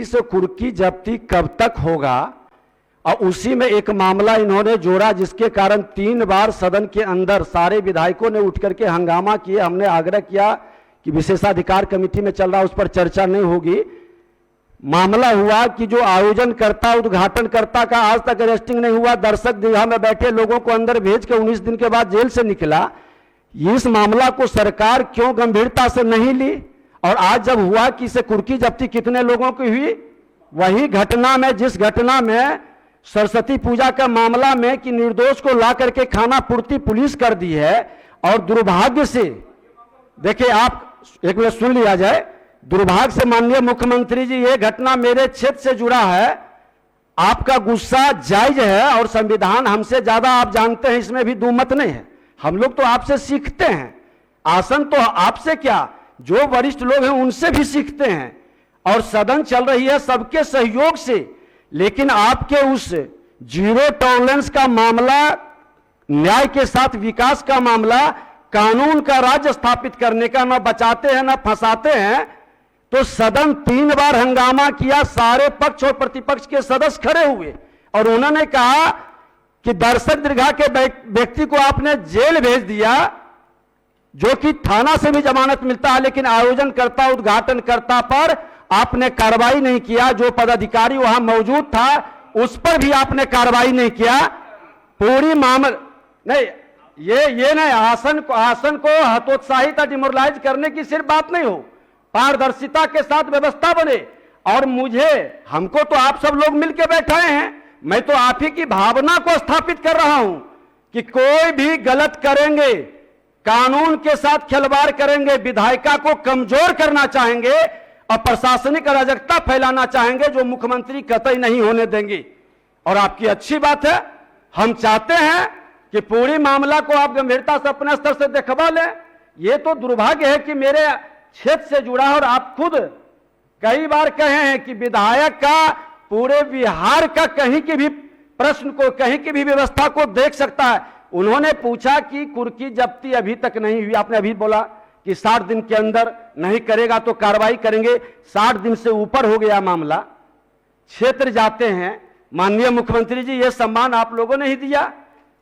मंत्री से कुर्की जब्ती कब तक होगा। और उसी में एक मामला इन्होंने जोड़ा जिसके कारण 3 बार सदन के अंदर सारे विधायकों ने उठ करके हंगामा किए। हमने आग्रह किया कि विशेषाधिकार कमेटी में चल रहा उस पर चर्चा नहीं होगी। मामला हुआ कि जो आयोजनकर्ता उद्घाटनकर्ता का आज तक अरेस्टिंग नहीं हुआ, दर्शक दीर्घा में बैठे लोगों को अंदर भेज के 19 दिन के बाद जेल से निकला। इस मामला को सरकार क्यों गंभीरता से नहीं ली। और आज जब हुआ कि इसे कुर्की जब्ती कितने लोगों की हुई, वही घटना में, जिस घटना में सरस्वती पूजा का मामला में कि निर्दोष को ला करके खाना पूर्ति पुलिस कर दी है। और दुर्भाग्य से देखिए, आप एक मिनट सुन लिया जाए, दुर्भाग्य से माननीय मुख्यमंत्री जी, ये घटना मेरे क्षेत्र से जुड़ा है। आपका गुस्सा जायज है और संविधान हमसे ज्यादा आप जानते हैं, इसमें भी दुमत नहीं है। हम लोग तो आपसे सीखते हैं, आसन तो आपसे क्या, जो वरिष्ठ लोग हैं उनसे भी सीखते हैं। और सदन चल रही है सबके सहयोग से, लेकिन आपके उस जीरो टॉलरेंस का मामला, न्याय के साथ विकास का मामला, कानून का राज्य स्थापित करने का, न बचाते हैं न फंसाते हैं। तो सदन 3 बार हंगामा किया, सारे पक्ष और प्रतिपक्ष के सदस्य खड़े हुए और उन्होंने कहा कि दर्शक दीर्घा के व्यक्ति को आपने जेल भेज दिया, जो कि थाना से भी जमानत मिलता है, लेकिन आयोजनकर्ता उद्घाटनकर्ता पर आपने कार्रवाई नहीं किया। जो पदाधिकारी वहां मौजूद था उस पर भी आपने कार्रवाई नहीं किया। पूरी मामला नहीं, ये नहीं, आसन को हतोत्साहित या डिमोरलाइज करने की सिर्फ बात नहीं हो, पारदर्शिता के साथ व्यवस्था बने। और हमको तो आप सब लोग मिलकर बैठाए हैं, मैं तो आप ही की भावना को स्थापित कर रहा हूं कि कोई भी गलत करेंगे, कानून के साथ खिलवाड़ करेंगे, विधायिका को कमजोर करना चाहेंगे और प्रशासनिक अराजकता फैलाना चाहेंगे, जो मुख्यमंत्री कतई नहीं होने देंगे। और आपकी अच्छी बात है, हम चाहते हैं कि पूरी मामला को आप गंभीरता से अपने स्तर से देखवा लें। ये तो दुर्भाग्य है कि मेरे क्षेत्र से जुड़ा है और आप खुद कई बार कहे हैं कि विधायक का पूरे बिहार का कहीं की भी प्रश्न को, कहीं की भी व्यवस्था को देख सकता है। उन्होंने पूछा कि कुर्की जब्ती अभी तक नहीं हुई, आपने अभी बोला कि 60 दिन के अंदर नहीं करेगा तो कार्रवाई करेंगे। 60 दिन से ऊपर हो गया मामला, क्षेत्र जाते हैं, माननीय मुख्यमंत्री जी ये सम्मान आप लोगों ने ही दिया।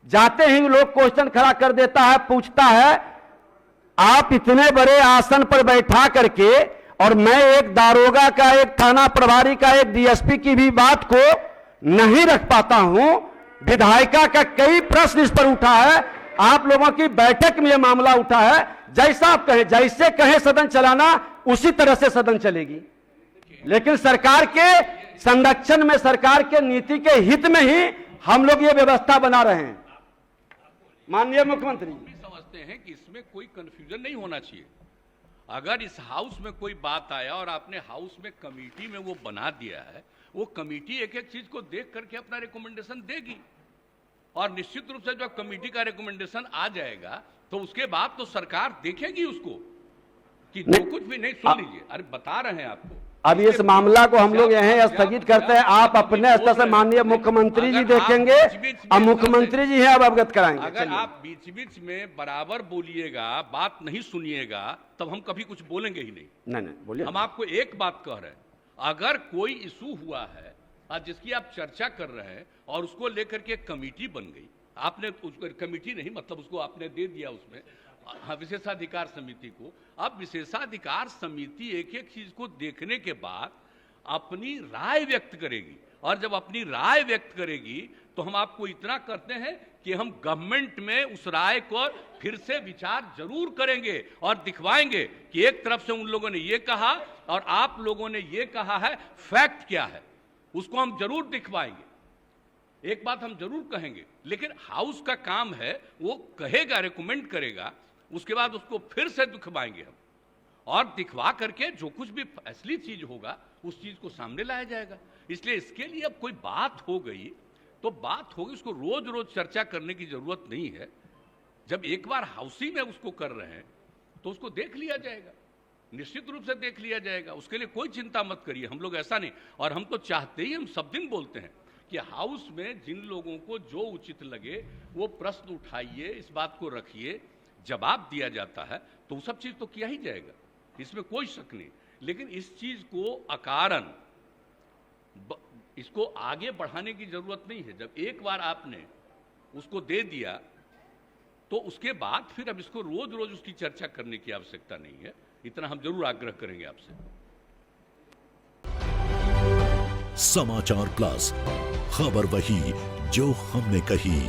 जाते ही लोग क्वेश्चन खड़ा कर देता है, पूछता है आप इतने बड़े आसन पर बैठा करके, और मैं एक दारोगा का, एक थाना प्रभारी का, एक डीएसपी की भी बात को नहीं रख पाता हूं। विधायिका का कई प्रश्न इस पर उठा है, आप लोगों की बैठक में यह मामला उठा है। जैसा आप कहें, जैसे कहें सदन चलाना उसी तरह से सदन चलेगी, लेकिन सरकार के संरक्षण में, सरकार के नीति के हित में ही हम लोग ये व्यवस्था बना रहे हैं। माननीय मुख्यमंत्री समझते हैं कि इसमें कोई कंफ्यूजन नहीं होना चाहिए। अगर इस हाउस में कोई बात आया और आपने हाउस में कमेटी में वो बना दिया है, वो कमेटी एक एक चीज को देख करके अपना रिकमेंडेशन देगी और निश्चित रूप से जब कमेटी का रिकमेंडेशन आ जाएगा तो उसके बाद तो सरकार देखेगी उसको कि जो कुछ भी नहीं। सुन लीजिए, अरे बता रहे हैं आपको। अब इस मामला को हम लोग यहीं स्थगित करते हैं। आप अपने स्तर से माननीय मुख्यमंत्री जी देखेंगे और मुख्यमंत्री जी हैं अब अवगत कराएंगे। अगर आप बीच बीच में बराबर बोलिएगा, बात नहीं सुनिएगा, तब हम कभी कुछ बोलेंगे ही नहीं। नहीं बोलिए। हम आपको एक बात कह रहे हैं, अगर कोई इशू हुआ है जिसकी आप चर्चा कर रहे हैं और उसको लेकर के कमेटी बन गई, आपने उसको कमेटी नहीं, मतलब उसको आपने दे दिया उसमें विशेषाधिकार समिति को। अब विशेषाधिकार समिति एक एक चीज को देखने के बाद अपनी राय व्यक्त करेगी, और जब अपनी राय व्यक्त करेगी तो हम आपको इतना करते हैं कि हम गवर्नमेंट में उस राय को फिर से विचार जरूर करेंगे और दिखवाएंगे कि एक तरफ से उन लोगों ने ये कहा और आप लोगों ने ये कहा है, फैक्ट क्या है, उसको हम जरूर दिखवाएंगे। एक बात हम जरूर कहेंगे, लेकिन हाउस का काम है, वो कहेगा, रिकमेंड करेगा, उसके बाद उसको फिर से दिखवाएंगे हम, और दिखवा करके जो कुछ भी असली चीज होगा उस चीज को सामने लाया जाएगा। इसलिए इसके लिए अब कोई बात हो गई तो बात होगी, उसको रोज रोज चर्चा करने की जरूरत नहीं है। जब एक बार हाउसी में उसको कर रहे हैं तो उसको देख लिया जाएगा, निश्चित रूप से देख लिया जाएगा, उसके लिए कोई चिंता मत करिए। हम लोग ऐसा नहीं, और हम तो चाहते ही, हम सब दिन बोलते हैं कि हाउस में जिन लोगों को जो उचित लगे वो प्रश्न उठाइए, इस बात को रखिए, जवाब दिया जाता है तो सब चीज तो किया ही जाएगा, इसमें कोई शक नहीं। लेकिन इस चीज को अकारण इसको आगे बढ़ाने की जरूरत नहीं है। जब एक बार आपने उसको दे दिया तो उसके बाद फिर अब इसको रोज रोज उसकी चर्चा करने की आवश्यकता नहीं है। इतना हम जरूर आग्रह करेंगे आपसे। समाचार प्लस, खबर वही जो हमने कही।